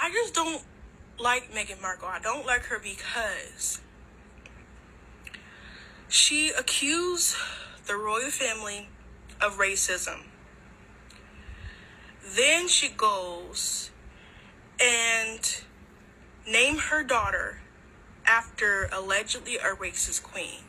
I just don't like Meghan Markle. I don't like her because she accused the royal family of racism. Then she goes and name her daughter after allegedly a racist queen.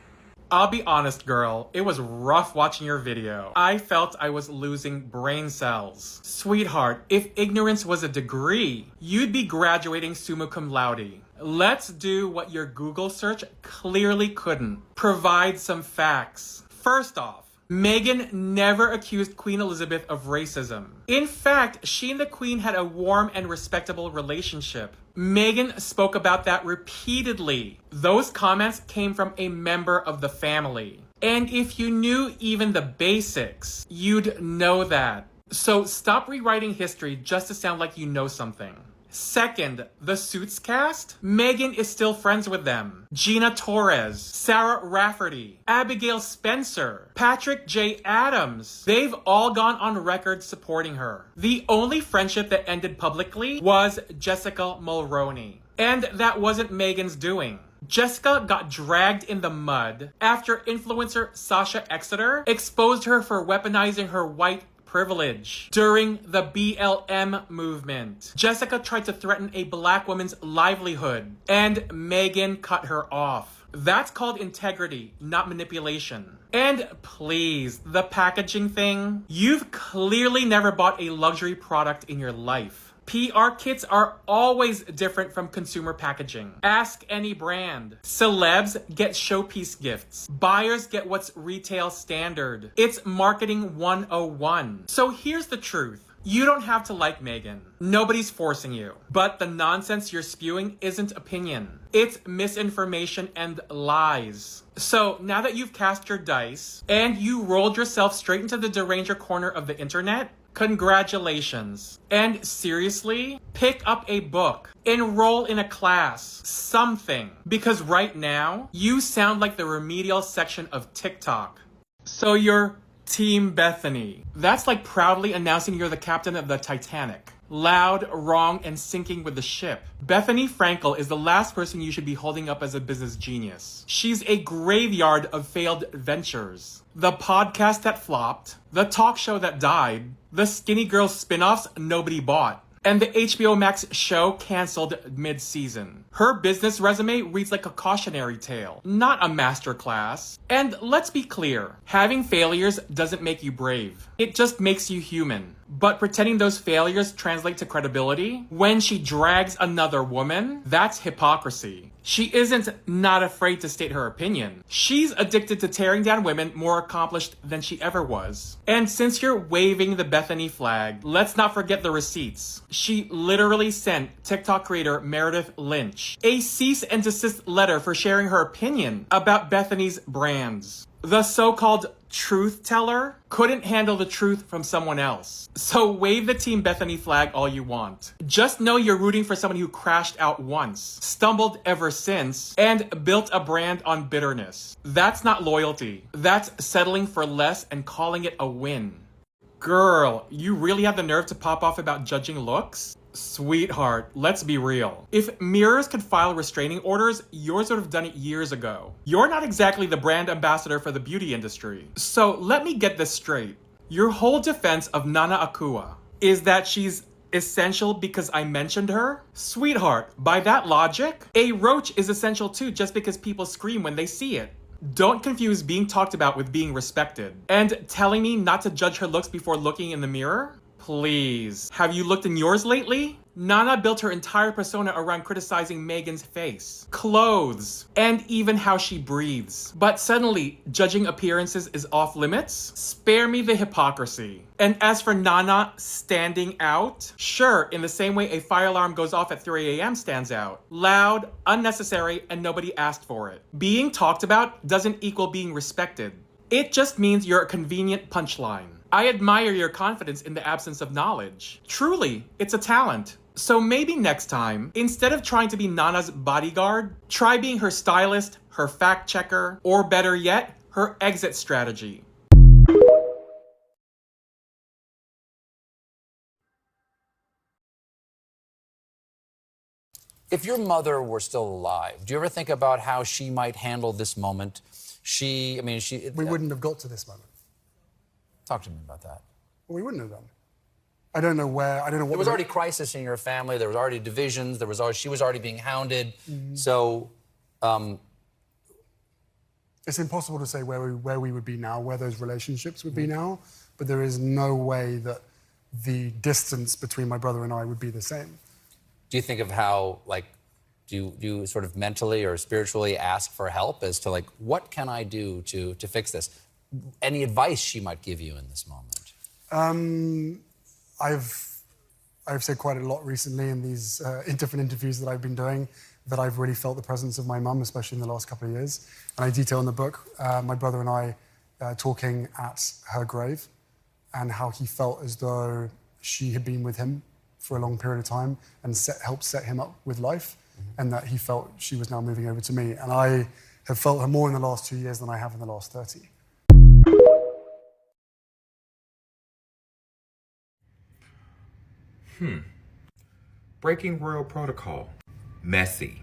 I'll be honest, girl, it was rough watching your video. I felt I was losing brain cells. Sweetheart, if ignorance was a degree, you'd be graduating summa cum laude. Let's do what your Google search clearly couldn't. Provide some facts. First off, Meghan never accused Queen Elizabeth of racism. In fact, she and the Queen had a warm and respectable relationship. Meghan spoke about that repeatedly. Those comments came from a member of the family. And if you knew even the basics, you'd know that. So stop rewriting history just to sound like you know something. Second, the Suits cast? Meghan is still friends with them. Gina Torres, Sarah Rafferty, Abigail Spencer, Patrick J. Adams. They've all gone on record supporting her. The only friendship that ended publicly was Jessica Mulroney. And that wasn't Meghan's doing. Jessica got dragged in the mud after influencer Sasha Exeter exposed her for weaponizing her white privilege during the BLM movement. Jessica tried to threaten a black woman's livelihood, and Meghan cut her off. That's called integrity, not manipulation. And please, the packaging thing. You've clearly never bought a luxury product in your life. PR kits are always different from consumer packaging. Ask any brand. Celebs get showpiece gifts. Buyers get what's retail standard. It's marketing 101. So here's the truth. You don't have to like Meghan. Nobody's forcing you. But the nonsense you're spewing isn't opinion. It's misinformation and lies. So now that you've cast your dice and you rolled yourself straight into the deranger corner of the internet, congratulations. And seriously, pick up a book, enroll in a class, something. Because right now, you sound like the remedial section of TikTok. So you're Team Bethany. That's like proudly announcing you're the captain of the Titanic. Loud, wrong, and sinking with the ship. Bethany Frankel is the last person you should be holding up as a business genius. She's a graveyard of failed ventures. The podcast that flopped, the talk show that died, the Skinny Girls spin-offs nobody bought, and the HBO Max show canceled mid-season. Her business resume reads like a cautionary tale, not a masterclass. And let's be clear, having failures doesn't make you brave. It just makes you human. But pretending those failures translate to credibility, when she drags another woman, that's hypocrisy. She isn't not afraid to state her opinion. She's addicted to tearing down women more accomplished than she ever was. And since you're waving the Bethany flag, let's not forget the receipts. She literally sent TikTok creator Meredith Lynch a cease and desist letter for sharing her opinion about Bethany's brands. The so-called truth teller couldn't handle the truth from someone else. So wave the Team Bethany flag all you want. Just know you're rooting for someone who crashed out once, stumbled ever since, and built a brand on bitterness. That's not loyalty. That's settling for less and calling it a win. Girl, you really have the nerve to pop off about judging looks? Sweetheart, let's be real. If mirrors could file restraining orders, yours would have done it years ago. You're not exactly the brand ambassador for the beauty industry. So let me get this straight. Your whole defense of Nana Akua is that she's essential because I mentioned her? Sweetheart, by that logic, a roach is essential too just because people scream when they see it. Don't confuse being talked about with being respected. And telling me not to judge her looks before looking in the mirror? Please. Have you looked in yours lately? Nana built her entire persona around criticizing Meghan's face, clothes, and even how she breathes. But suddenly, judging appearances is off limits? Spare me the hypocrisy. And as for Nana standing out, sure, in the same way a fire alarm goes off at 3 a.m. stands out. Loud, unnecessary, and nobody asked for it. Being talked about doesn't equal being respected. It just means you're a convenient punchline. I admire your confidence in the absence of knowledge. Truly, it's a talent. So maybe next time, instead of trying to be Nana's bodyguard, try being her stylist, her fact checker, or better yet, her exit strategy. If your mother were still alive, do you ever think about how she might handle this moment? We wouldn't have got to this moment. Talk to me about that. Well, we wouldn't have done. I don't know what... There was already crisis in your family. There was already divisions. She was already being hounded. Mm-hmm. So... it's impossible to say where we would be now, where those relationships would be now, but there is no way that the distance between my brother and I would be the same. Do you think of how, like, do you sort of mentally or spiritually ask for help as to, like, what can I do to fix this? Any advice she might give you in this moment? I've said quite a lot recently in these in different interviews that I've been doing that I've really felt the presence of my mum, especially in the last couple of years. And I detail in the book my brother and I talking at her grave and how he felt as though she had been with him for a long period of time and helped set him up with life, and that he felt she was now moving over to me. And I have felt her more in the last 2 years than I have in the last 30. Breaking royal protocol. Messy.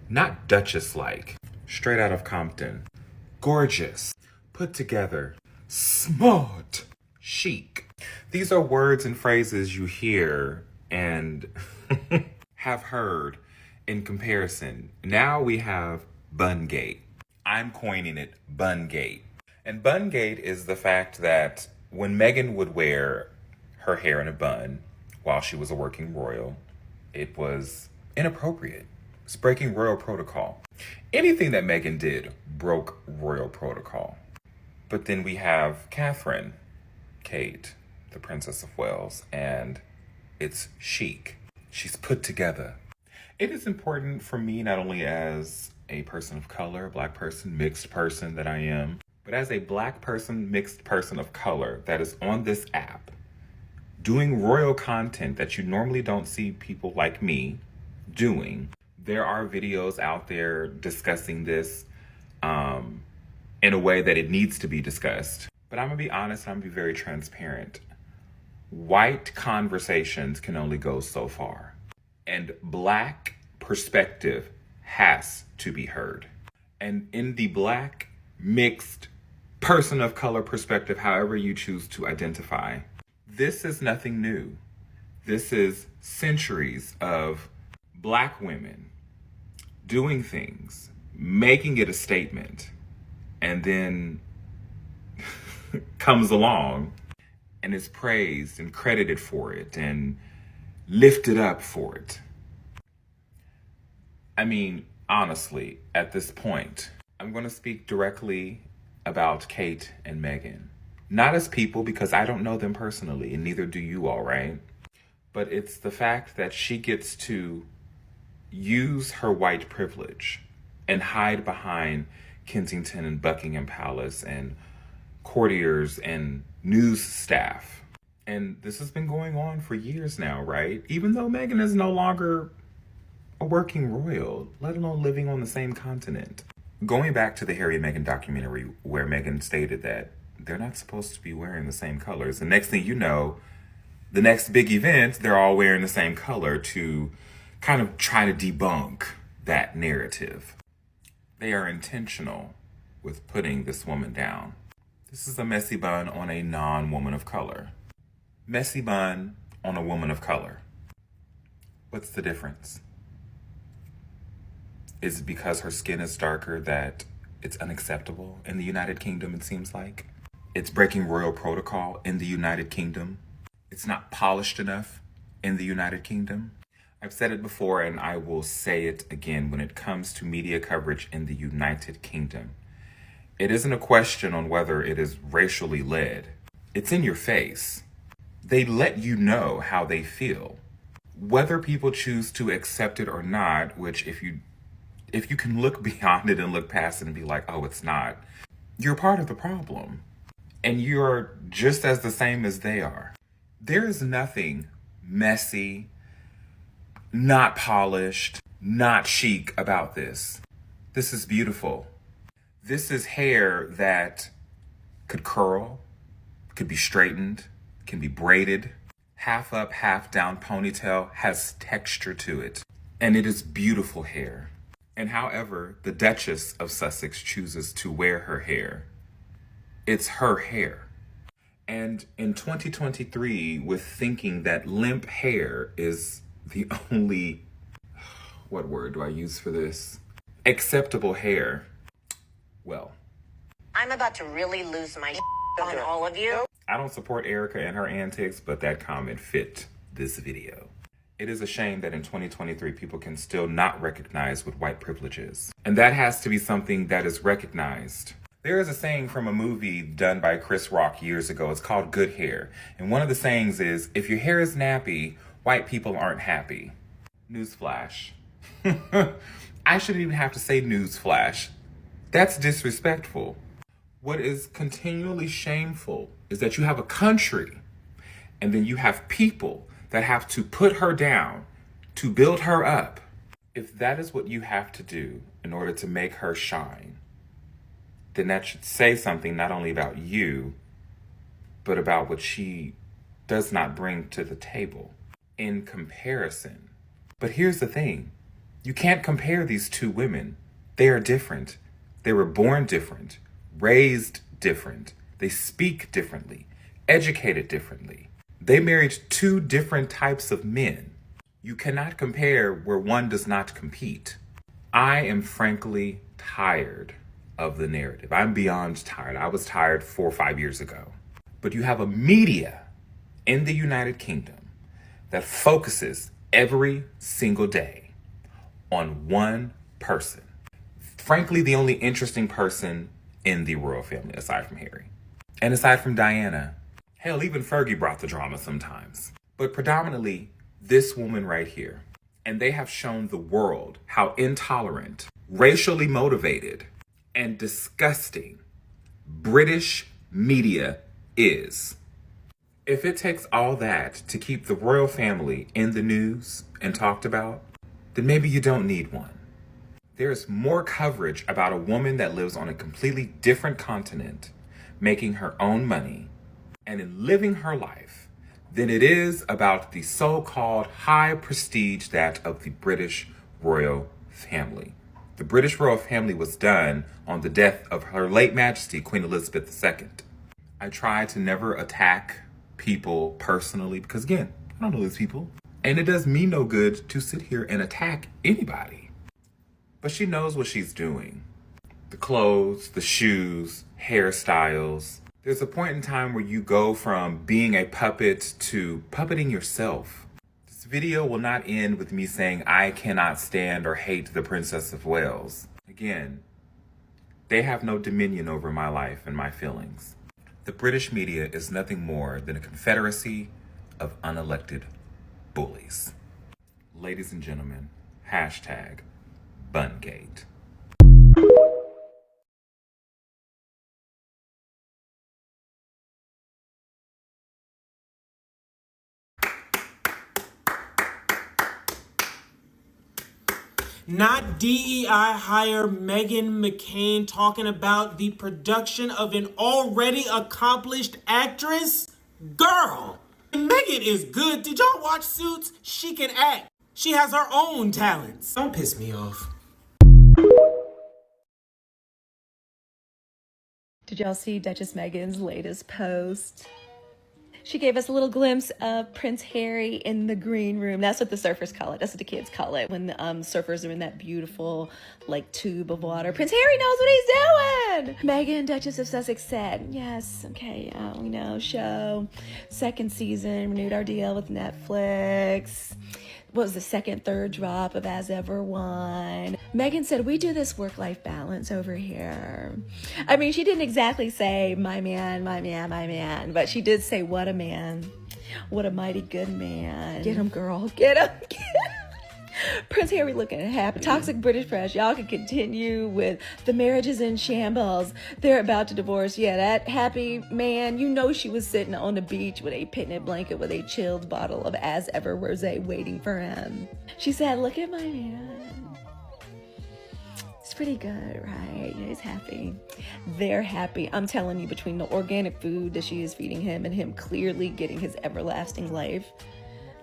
Not Duchess-like. Straight out of Compton. Gorgeous. Put together. Smart. Chic. These are words and phrases you hear and have heard in comparison. Now we have Bungate. I'm coining it Bungate. And Bungate is the fact that when Meghan would wear her hair in a bun while she was a working royal, it was inappropriate. It's breaking royal protocol. Anything that Meghan did broke royal protocol. But then we have Catherine, Kate, the Princess of Wales, and it's chic. She's put together. It is important for me, not only as a person of color, black person, mixed person that I am, but as a black person, mixed person of color that is on this app, doing royal content that you normally don't see people like me doing. There are videos out there discussing this in a way that it needs to be discussed. But I'm gonna be honest, I'm gonna be very transparent. White conversations can only go so far. And black perspective has to be heard. And in the black, mixed, person of color perspective, however you choose to identify, this is nothing new. This is centuries of black women doing things, making it a statement, and then comes along and is praised and credited for it and lifted up for it. I mean, honestly, at this point, I'm going to speak directly about Kate and Meghan. Not as people, because I don't know them personally, and neither do you all, right? But it's the fact that she gets to use her white privilege and hide behind Kensington and Buckingham Palace and courtiers and news staff. And this has been going on for years now, right? Even though Meghan is no longer a working royal, let alone living on the same continent. Going back to the Harry and Meghan documentary where Meghan stated that they're not supposed to be wearing the same colors. The next thing you know, the next big event, they're all wearing the same color to kind of try to debunk that narrative. They are intentional with putting this woman down. This is a messy bun on a non-woman of color. Messy bun on a woman of color. What's the difference? Is it because her skin is darker that it's unacceptable in the United Kingdom, it seems like? It's breaking royal protocol in the United Kingdom. It's not polished enough in the United Kingdom. I've said it before and I will say it again when it comes to media coverage in the United Kingdom. It isn't a question on whether it is racially led. It's in your face. They let you know how they feel. Whether people choose to accept it or not, which if you can look beyond it and look past it and be like, oh, it's not, you're part of the problem. And you're just as the same as they are. There is nothing messy, not polished, not chic about this. This is beautiful. This is hair that could curl, could be straightened, can be braided, half up, half down ponytail, has texture to it. And it is beautiful hair. And however the Duchess of Sussex chooses to wear her hair, it's her hair. And in 2023, with thinking that limp hair is the only, what word do I use for this? Acceptable hair. Well, I'm about to really lose my on all of you. I don't support Erica and her antics, but that comment fit this video. It is a shame that in 2023, people can still not recognize what white privilege is. And that has to be something that is recognized. There is a saying from a movie done by Chris Rock years ago. It's called Good Hair. And one of the sayings is, if your hair is nappy, white people aren't happy. Newsflash. I shouldn't even have to say newsflash. That's disrespectful. What is continually shameful is that you have a country and then you have people that have to put her down to build her up. If that is what you have to do in order to make her shine, then that should say something not only about you, but about what she does not bring to the table in comparison. But here's the thing. You can't compare these two women. They are different. They were born different, raised different. They speak differently, educated differently. They married two different types of men. You cannot compare where one does not compete. I am frankly tired of the narrative. I'm beyond tired. I was tired 4 or 5 years ago. But you have a media in the United Kingdom that focuses every single day on one person. Frankly, the only interesting person in the royal family, aside from Harry. And aside from Diana. Hell, even Fergie brought the drama sometimes. But predominantly, this woman right here. And they have shown the world how intolerant, racially motivated, and disgusting British media is. If it takes all that to keep the royal family in the news and talked about, then maybe you don't need one. There's more coverage about a woman that lives on a completely different continent, making her own money, and in living her life, than it is about the so-called high prestige that of the British royal family. The British royal family was done on the death of Her late Majesty, Queen Elizabeth II. I try to never attack people personally because, again, I don't know these people. And it does me no good to sit here and attack anybody. But she knows what she's doing. The clothes, the shoes, hairstyles. There's a point in time where you go from being a puppet to puppeting yourself. This video will not end with me saying I cannot stand or hate the Princess of Wales. Again, they have no dominion over my life and my feelings. The British media is nothing more than a confederacy of unelected bullies. Ladies and gentlemen, hashtag Bungate. Not DEI hire Megan McCain talking about the production of an already accomplished actress? Girl, Megan is good. Did y'all watch Suits? She can act. She has her own talents. Don't piss me off. Did y'all see Duchess Megan's latest post? She gave us a little glimpse of Prince Harry in the green room. That's what the surfers call it. That's what the kids call it when the surfers are in that beautiful like tube of water. Prince Harry knows what he's doing. Meghan, Duchess of Sussex said, yes, okay, we know, show. Second season, renewed our deal with Netflix. What was the third drop of As Ever One. Meghan said, we do this work-life balance over here. I mean, she didn't exactly say, my man, my man, my man, but she did say, what a man. What a mighty good man. Get him, girl. Get him. Get him. Prince Harry looking happy. Toxic British press. Y'all can continue with the marriage is in shambles. They're about to divorce. Yeah, that happy man. You know she was sitting on the beach with a picnic blanket with a chilled bottle of As Ever Rosé waiting for him. She said, look at my man. It's pretty good, right? Yeah, he's happy. They're happy. I'm telling you, between the organic food that she is feeding him and him clearly getting his everlasting life,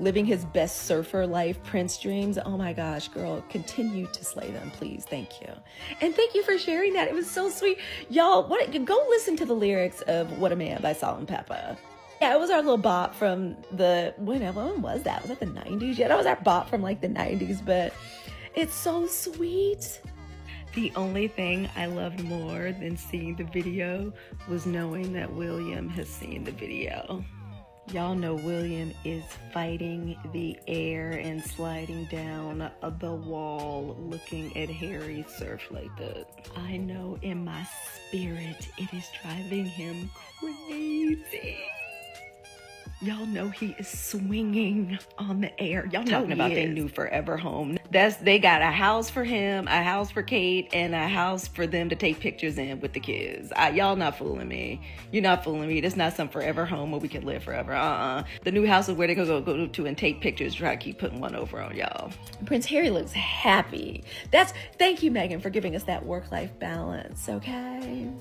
living his best surfer life, Prince dreams. Oh my gosh, girl, continue to slay them, please. Thank you. And thank you for sharing that. It was so sweet. Y'all, go listen to the lyrics of What a Man by Salt and Pepper. Yeah, it was our little bop from when was that? Was that the 90s? Yeah, that was our bop from like the 90s, but it's so sweet. The only thing I loved more than seeing the video was knowing that William has seen the video. Y'all know William is fighting the air and sliding down the wall looking at Harry surf like that. I know in my spirit it is driving him crazy. Y'all know he is swinging on the air. Y'all talking about their new forever home. They got a house for him, a house for Kate, and a house for them to take pictures in with the kids. Y'all not fooling me. You're not fooling me. This not some forever home where we can live forever. The new house is where they go to and take pictures. Try to keep putting one over on y'all. Prince Harry looks happy. Thank you, Megan, for giving us that work-life balance, okay?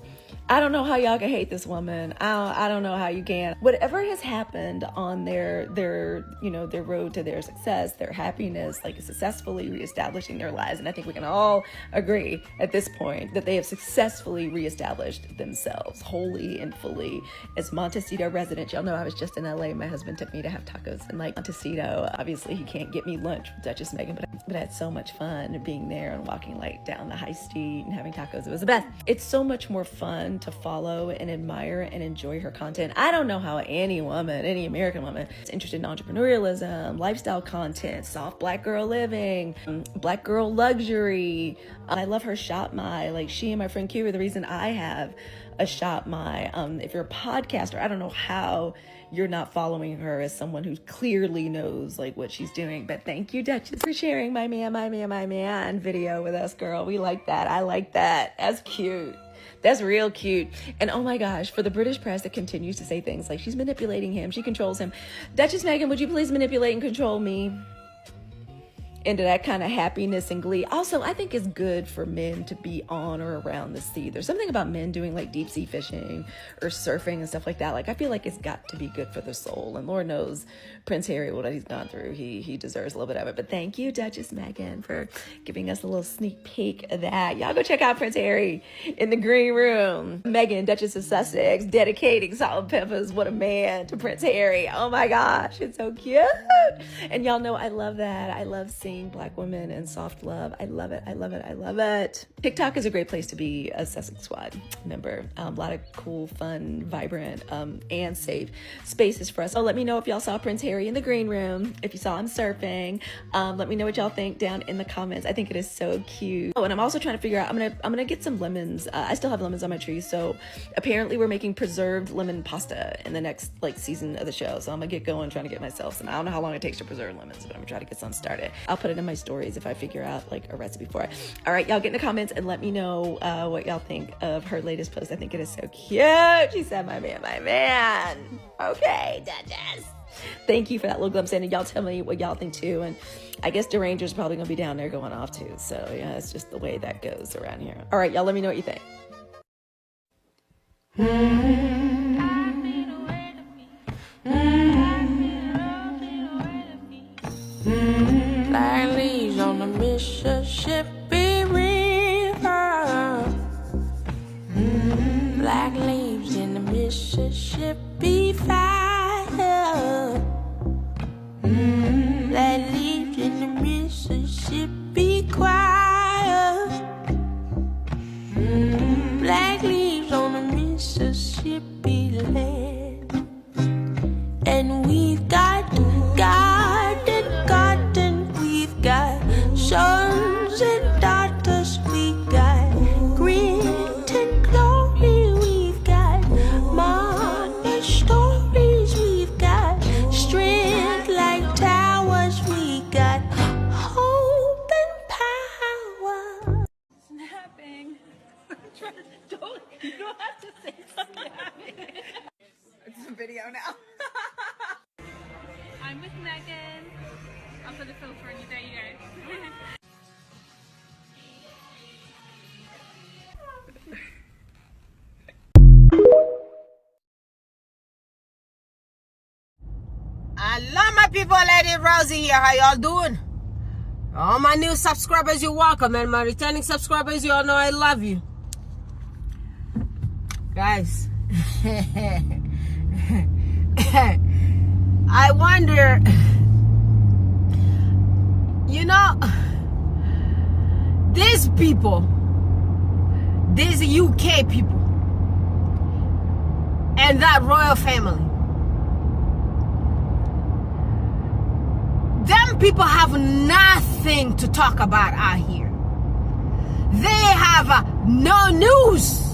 I don't know how y'all can hate this woman. I don't know how you can. Whatever has happened on their road to their success, their happiness, like successfully reestablishing their lives. And I think we can all agree at this point that they have successfully reestablished themselves wholly and fully as Montecito residents. Y'all know I was just in LA. My husband took me to have tacos in like Montecito. Obviously he can't get me lunch with Duchess Megan, but I had so much fun being there and walking like down the high street and having tacos. It was the best. It's so much more fun to follow and admire and enjoy her content. I don't know how any American woman is interested in entrepreneurialism, lifestyle content, soft black girl living, black girl luxury. I love her Shop My. Like, she and my friend Q are the reason I have a Shop My. If you're a podcaster, I don't know how you're not following her as someone who clearly knows like what she's doing. But thank you, Duchess, for sharing my man video with us, girl. We like that. I like that. That's cute. That's real cute. And oh my gosh, for the British press that continues to say things like she's manipulating him, she controls him. Duchess Megan, would you please manipulate and control me into that kind of happiness and glee? Also, I think it's good for men to be on or around the sea. There's something about men doing like deep sea fishing or surfing and stuff like that. Like, I feel like it's got to be good for the soul. And Lord knows Prince Harry, what he's gone through, he deserves a little bit of it. But thank you, Duchess Megan, for giving us a little sneak peek of that. Y'all go check out Prince Harry in the green room. Megan, Duchess of Sussex, dedicating Salt and Pepper's What a Man to Prince Harry. Oh my gosh, it's so cute. And y'all know I love that. I love seeing black women and soft love. I love it. I love it. I love it. TikTok is a great place to be a Sussex Squad member. A lot of cool, fun, vibrant, and safe spaces for us. So let me know if y'all saw Prince Harry in the green room, if you saw him surfing. Let me know what y'all think down in the comments. I think it is so cute. Oh, and I'm also trying to figure out, I'm gonna get some lemons. I still have lemons on my tree, so apparently we're making preserved lemon pasta in the next like season of the show. So I'm gonna get going trying to get myself some. I don't know how long it takes to preserve lemons, but I'm gonna try to get some started. I'll put it in my stories if I figure out like a recipe for it. All right, y'all get in the comments and let me know what y'all think of her latest post. I think it is so cute. She said, my man. Okay, Duchess. Thank you for that little glimpse in, and y'all tell me what y'all think too. And I guess Deranger's probably gonna be down there going off too. So yeah, it's just the way that goes around here. All right, y'all let me know what you think. Like leaves on the Mississippi River. Like leaves in the Mississippi fire. Like leaves in the Mississippi choir. Black leaves on the Mississippi land. And we've got garden, we've got sons and daughters, we got grit and glory, we've got modern stories, we've got strength like towers, we got hope and power. Snapping. You don't have to say snapping. It's a video now. I'm with Megan. I'll put the filter on you. There you go. I love my people, Lady Rosie here. How y'all doing? All my new subscribers, you're welcome. And my returning subscribers, you all know I love you. Guys, I wonder, you know, these people, these UK people, and that royal family, them people have nothing to talk about out here. They have no news.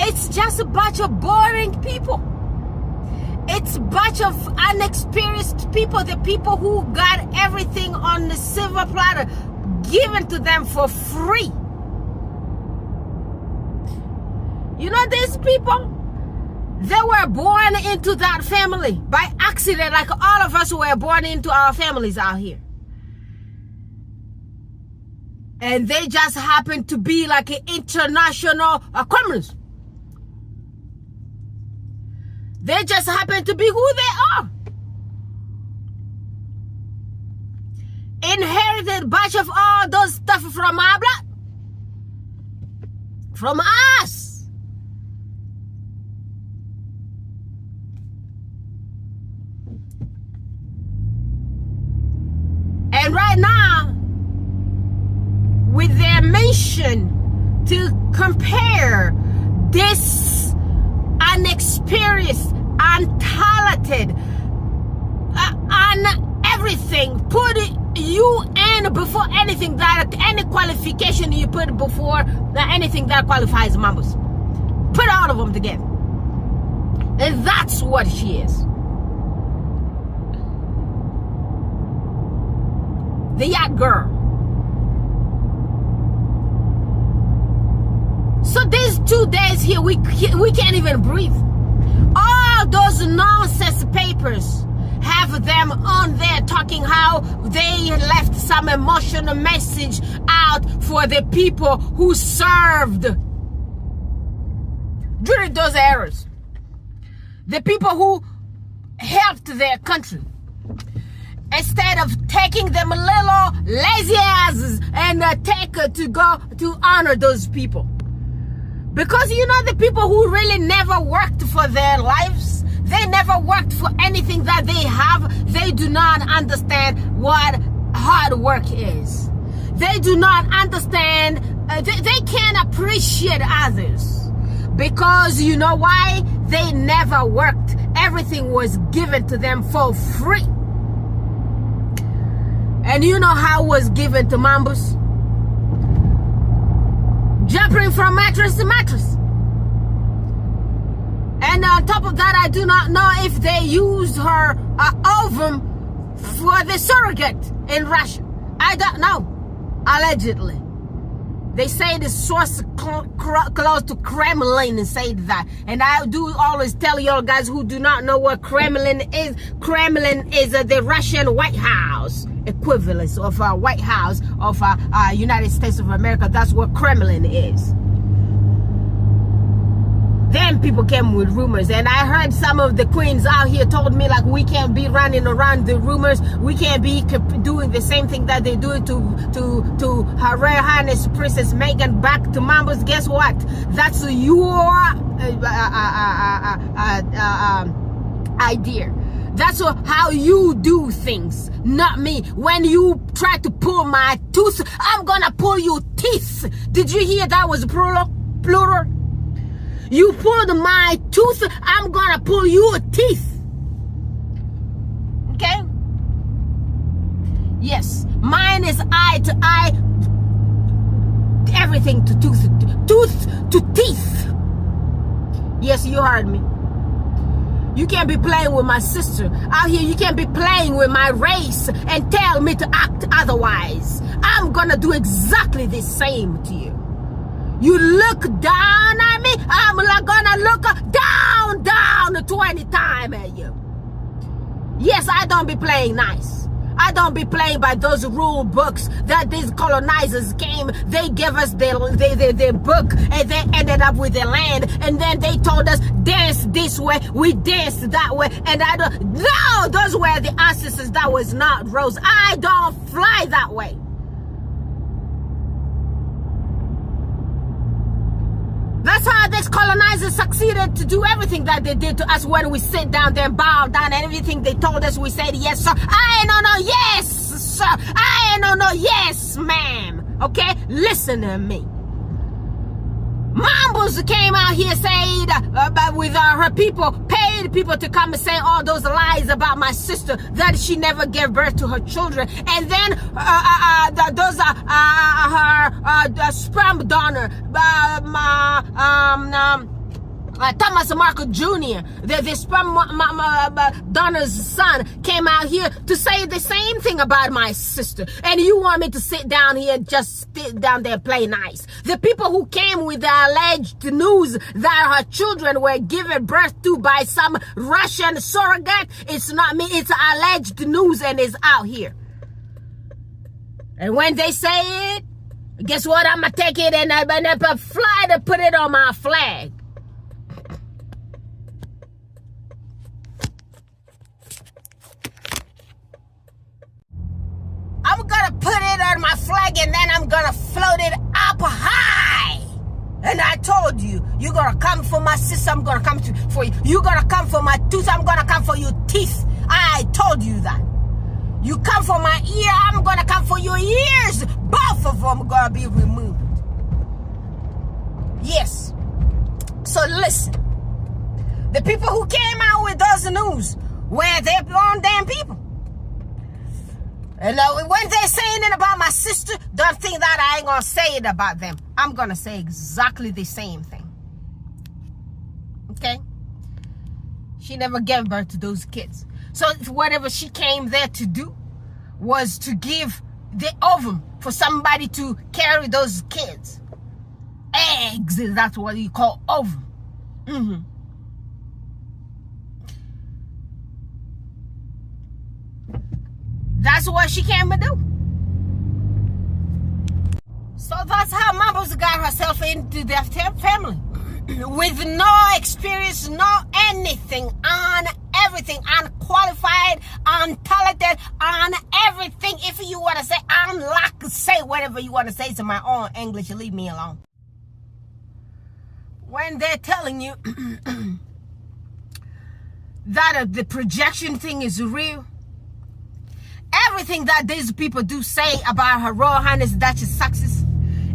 It's just a bunch of boring people. It's a bunch of unexperienced people, the people who got everything on the silver platter given to them for free. You know these people? They were born into that family by accident, like all of us were born into our families out here. And they just happen to be like international criminals. They just happen to be who they are. Inherited a bunch of all those stuff from our blood. From us. And right now, with their mission to compare this unexperienced, untalented, on everything, put you in before anything that, any qualification you put before anything that qualifies Mambos. Put all of them together. And that's what she is. The yacht girl. So these 2 days here, we can't even breathe. All those nonsense papers have them on there talking how they left some emotional message out for the people who served during those eras. The people who helped their country. Instead of taking them little lazy asses and take to go to honor those people. Because you know the people who really never worked for their lives, they never worked for anything that they have, they do not understand what hard work is. They do not understand, they can't appreciate others. Because you know why? They never worked. Everything was given to them for free. And you know how it was given to Mambos? Jumping from mattress to mattress. And on top of that, I do not know if they used her ovum for the surrogate in Russia. I don't know. Allegedly. They say the source close to Kremlin and say that. And I do always tell y'all guys who do not know what Kremlin is. Kremlin is the Russian White House equivalent of White House of United States of America. That's what Kremlin is. Then people came with rumors, and I heard some of the queens out here told me like we can't be running around the rumors. We can't be doing the same thing that they do to Her Royal Highness Princess Megan back to Mambos. Guess what? That's your idea. That's how you do things, not me. When you try to pull my tooth, I'm gonna pull your teeth. Did you hear that was plural? You pulled my tooth, I'm gonna pull your teeth. Okay? Yes, mine is eye to eye, everything to tooth to teeth. Yes, you heard me. You can't be playing with my sister. Out here, you can't be playing with my race and tell me to act otherwise. I'm gonna do exactly the same to you. You look down at me, I'm gonna look down 20 times at you. Yes, I don't be playing nice. I don't be playing by those rule books that these colonizers came. They gave us their book, and they ended up with the land, and then they told us dance this way, we danced that way, and I don't. No, those were the ancestors. That was not Rose. I don't fly that way. That's how these colonizers succeeded to do everything that they did to us when we sit down there and bow down, and everything they told us, we said, yes, sir. I ain't no, yes, sir. I ain't no, yes, ma'am. Okay? Listen to me. Mambos came out here saying with her people, paid people to come and say all those lies about my sister, that she never gave birth to her children, and then those her sperm donor, Thomas Marco Jr., the sperm donor's son, came out here to say the same thing about my sister. And you want me to sit down here and just sit down there and play nice? The people who came with the alleged news that her children were given birth to by some Russian surrogate, it's not me, it's alleged news, and it's out here. And when they say it, guess what? I'm going to take it and I'm going to fly to put it on my flag. I'm gonna put it on my flag, and then I'm gonna float it up high. And I told you, you're gonna come for my sister, I'm gonna come for you. You're gonna come for my tooth, I'm gonna come for your teeth. I told you that. You come for my ear, I'm gonna come for your ears. Both of them are gonna be removed. Yes. So listen. The people who came out with those news were their own damn people. And when they're saying it about my sister, don't think that I ain't gonna say it about them. I'm gonna say exactly the same thing. Okay? She never gave birth to those kids. So whatever she came there to do was to give the ovum for somebody to carry those kids. Eggs, that's what you call ovum. Mm-hmm. That's what she came to do. So that's how Mambos got herself into their family. With no experience, no anything, on everything, unqualified, untalented, on everything. If you want to say, unlock, say whatever you want to say to my own English, leave me alone. When they're telling you that the projection thing is real, everything that these people do say about Her Royal Highness Duchess Sussexes,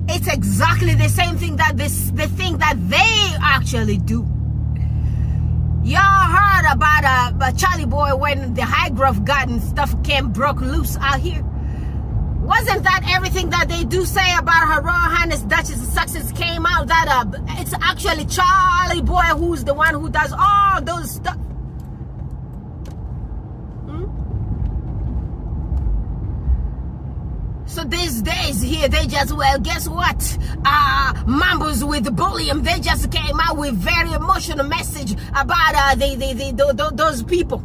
it's exactly the same thing that the thing that they actually do. Y'all heard about a Charlie boy when the high growth garden stuff broke loose out here. Wasn't that everything that they do say about Her Royal Highness Duchess Sussexes came out that it's actually Charlie boy who's the one who does all those stuff? So these days here, they just, well, guess what? Mambos with bullying, they just came out with very emotional message about those people.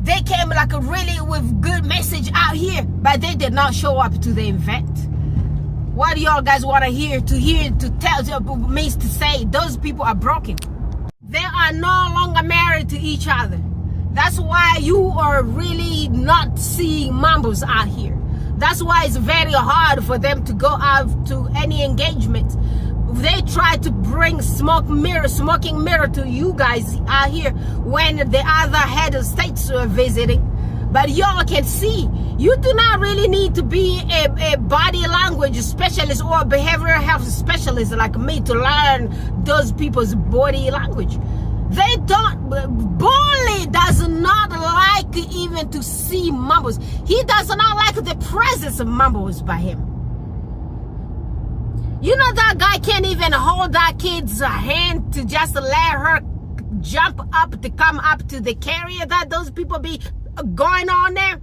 They came like really with good message out here, but they did not show up to the event. What do y'all guys want to hear, to tell means to say those people are broken? They are no longer married to each other. That's why you are really not seeing Mambos out here. That's why it's very hard for them to go out to any engagement. They try to bring smoking mirror to you guys out here when the other head of states are visiting. But y'all can see, you do not really need to be a body language specialist or a behavioral health specialist like me to learn those people's body language. They don't, Bully does not like even to see Mambos. He does not like the presence of Mambos by him. You know that guy can't even hold that kid's hand to just let her jump up to come up to the carrier that those people be going on there.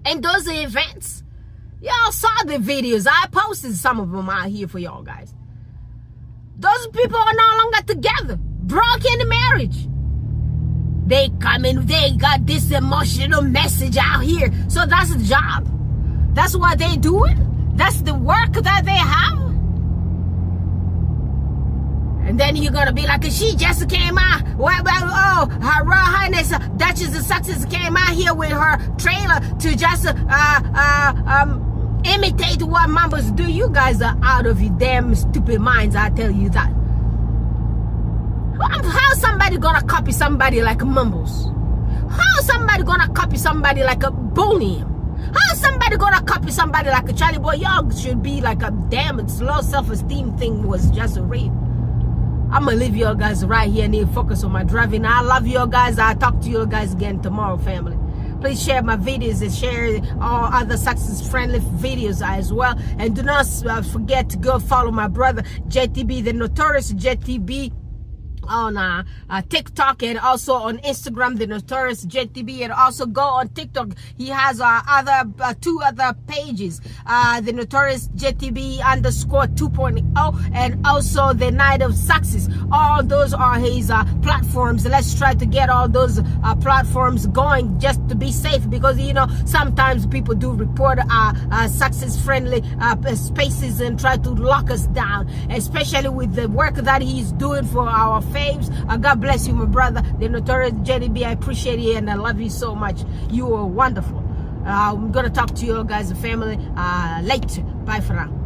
And those events. Y'all saw the videos. I posted some of them out here for y'all guys. Those people are no longer together. Broken marriage. They come in, they got this emotional message out here. So that's the job. That's what they doing. That's the work that they have. And then you're gonna be like, she just came out. Oh, Her Royal Highness Duchess of Sussex came out here with her trailer to just imitate what Mambas do. You guys are out of your damn stupid minds, I tell you that. How's somebody gonna copy somebody like Mumbles? How's somebody gonna copy somebody like a Boney? How's somebody gonna copy somebody like a Charlie Boy? Y'all should be like a damn low self-esteem thing was just a rape. I'm gonna leave you guys right here and need to focus on my driving. I love you guys. I'll talk to you guys again tomorrow, family. Please share my videos and share all other success-friendly videos as well. And do not forget to go follow my brother JTB, the Notorious JTB, on TikTok and also on Instagram, the Notorious JTB, and also go on TikTok. He has two other pages, the Notorious JTB _2.0 and also the Night of Success. All those are his platforms. Let's try to get all those platforms going just to be safe, because you know sometimes people do report success-friendly spaces and try to lock us down, especially with the work that he's doing for our faves. God bless you, my brother, the Notorious JTB. I appreciate you and I love you so much. You are wonderful. I'm gonna talk to you guys, the family, later. Bye for now.